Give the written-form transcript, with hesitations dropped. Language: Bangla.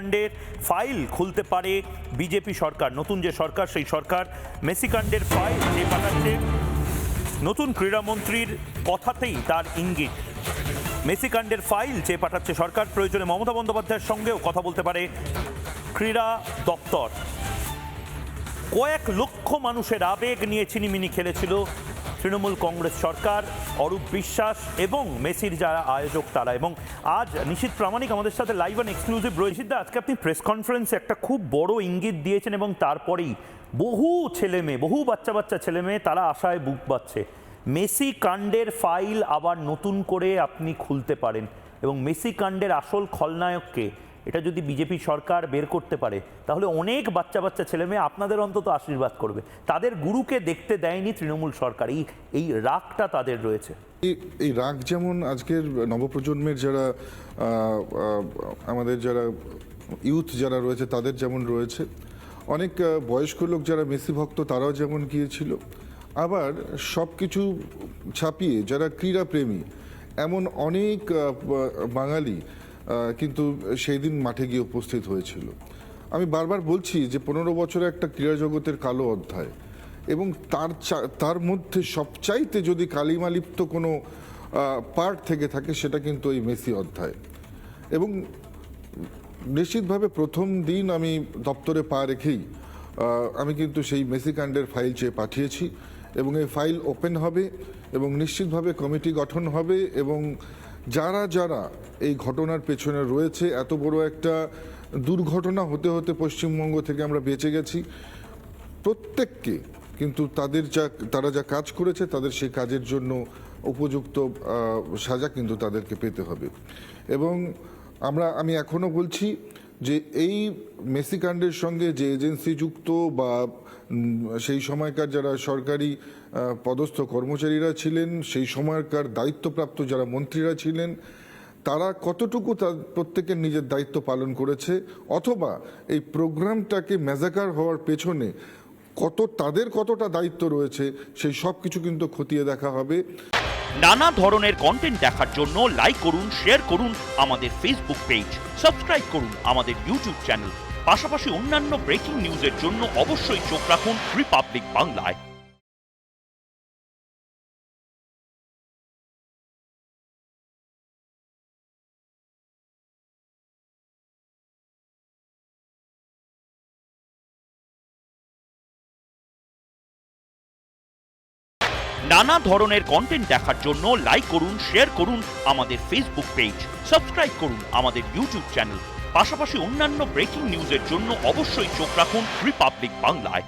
কাণ্ডের ফাইল খুলতে পারে বিজেপি সরকার। নতুন যে সরকার, সেই সরকার মেসি কাণ্ডের ফাইল যে পাঠাচ্ছে, নতুন ক্রীড়ামন্ত্রীর কথাতেই তার ইঙ্গিত। মেসি কাণ্ডের ফাইল যে পাঠাচ্ছে সরকার, প্রয়োজনে মমতা বন্দ্যোপাধ্যায়ের সঙ্গেও কথা বলতে পারে ক্রীড়া দপ্তর। কয়েক লক্ষ মানুষের আবেগ নিয়ে ছিনিমিনি খেলেছিল তৃণমূল কংগ্রেস সরকার, অরূপ বিশ্বাস এবং মেসির যারা আয়োজক তারা। এবং আজ নিশীথ প্রামাণিক আমাদের সাথে লাইভ অ্যান্ড এক্সক্লুসিভ রয়েছে। আজকে আপনি প্রেস কনফারেন্সে একটা খুব বড় ইঙ্গিত দিয়েছেন এবং তারপরেই বহু বাচ্চা ছেলেমেয়ে তারা আশায় বুক বাঁধছে। মেসি কাণ্ডের ফাইল আবার নতুন করে আপনি খুলতে পারেন এবং মেসি কাণ্ডের আসল খলনায়ককে এটা যদি বিজেপি সরকার বের করতে পারে, তাহলে অনেক বাচ্চা ছেলেমেয়ে আপনাদের অন্তত আশীর্বাদ করবে। তাদের গুরুকে দেখতে দেয়নি তৃণমূল সরকার, এই রাগটা তাদের রয়েছে। এই রাগ যেমন আজকের নবপ্রজন্মের যারা আমাদের যারা ইউথ যারা রয়েছে তাদের যেমন রয়েছে, অনেক বয়স্ক লোক যারা মেসি ভক্ত তারাও যেমন গিয়েছিল, আবার সব কিছু ছাপিয়ে যারা ক্রীড়াপ্রেমী এমন অনেক বাঙালি কিন্তু সেই দিন মাঠে গিয়ে উপস্থিত হয়েছিল। আমি বারবার বলছি যে 15 বছরে একটা ক্রীড়া জগতের কালো অধ্যায়, এবং তার মধ্যে সবচাইতে যদি কালিমালিপ্ত কোনো পার্ট থেকে থাকে সেটা কিন্তু এই মেসি অধ্যায়। এবং নিশ্চিতভাবে প্রথম দিন আমি দপ্তরে পা রেখেই আমি কিন্তু সেই মেসি কাণ্ডের ফাইল চেয়ে পাঠিয়েছি এবং এই ফাইল ওপেন হবে এবং নিশ্চিতভাবে কমিটি গঠন হবে এবং যারা যারা এই ঘটনার পেছনে রয়েছে, এত বড় একটা দুর্ঘটনা হতে হতে পশ্চিমবঙ্গ থেকে আমরা বেঁচে গেছি, প্রত্যেককে কিন্তু তারা যা কাজ করেছে তাদের সেই কাজের জন্য উপযুক্ত সাজা কিন্তু তাদেরকে পেতে হবে। এবং আমি এখনো বলছি যে এই মেসি কাণ্ডের সঙ্গে যে এজেন্সি যুক্ত বা সেই সময়কার যারা সরকারি পদস্থ কর্মচারীরা ছিলেন, সেই সময়কার দায়িত্বপ্রাপ্ত যারা মন্ত্রীরা ছিলেন, তারা কতটুকু প্রত্যেকের নিজের দায়িত্ব পালন করেছে, অথবা এই প্রোগ্রামটাকে ম্যাজাকার হওয়ার পেছনে তাদের কতটা দায়িত্ব রয়েছে, সেই সব কিছু কিন্তু খতিয়ে দেখা হবে। নানা ধরনের কন্টেন্ট দেখার জন্য লাইক করুন, শেয়ার করুন আমাদের ফেসবুক পেজ, সাবস্ক্রাইব করুন আমাদের ইউটিউব চ্যানেল। পাশাপাশি অন্যান্য ব্রেকিং নিউজের জন্য অবশ্যই চোখ রাখুন রিপাবলিক বাংলায়। নানা ধরনের কন্টেন্ট দেখার জন্য লাইক করুন, শেয়ার করুন আমাদের ফেসবুক পেজ, সাবস্ক্রাইব করুন আমাদের ইউটিউব চ্যানেল। পাশাপাশি অন্যান্য ব্রেকিং নিউজের জন্য অবশ্যই চোখ রাখুন রিপাবলিক বাংলায়।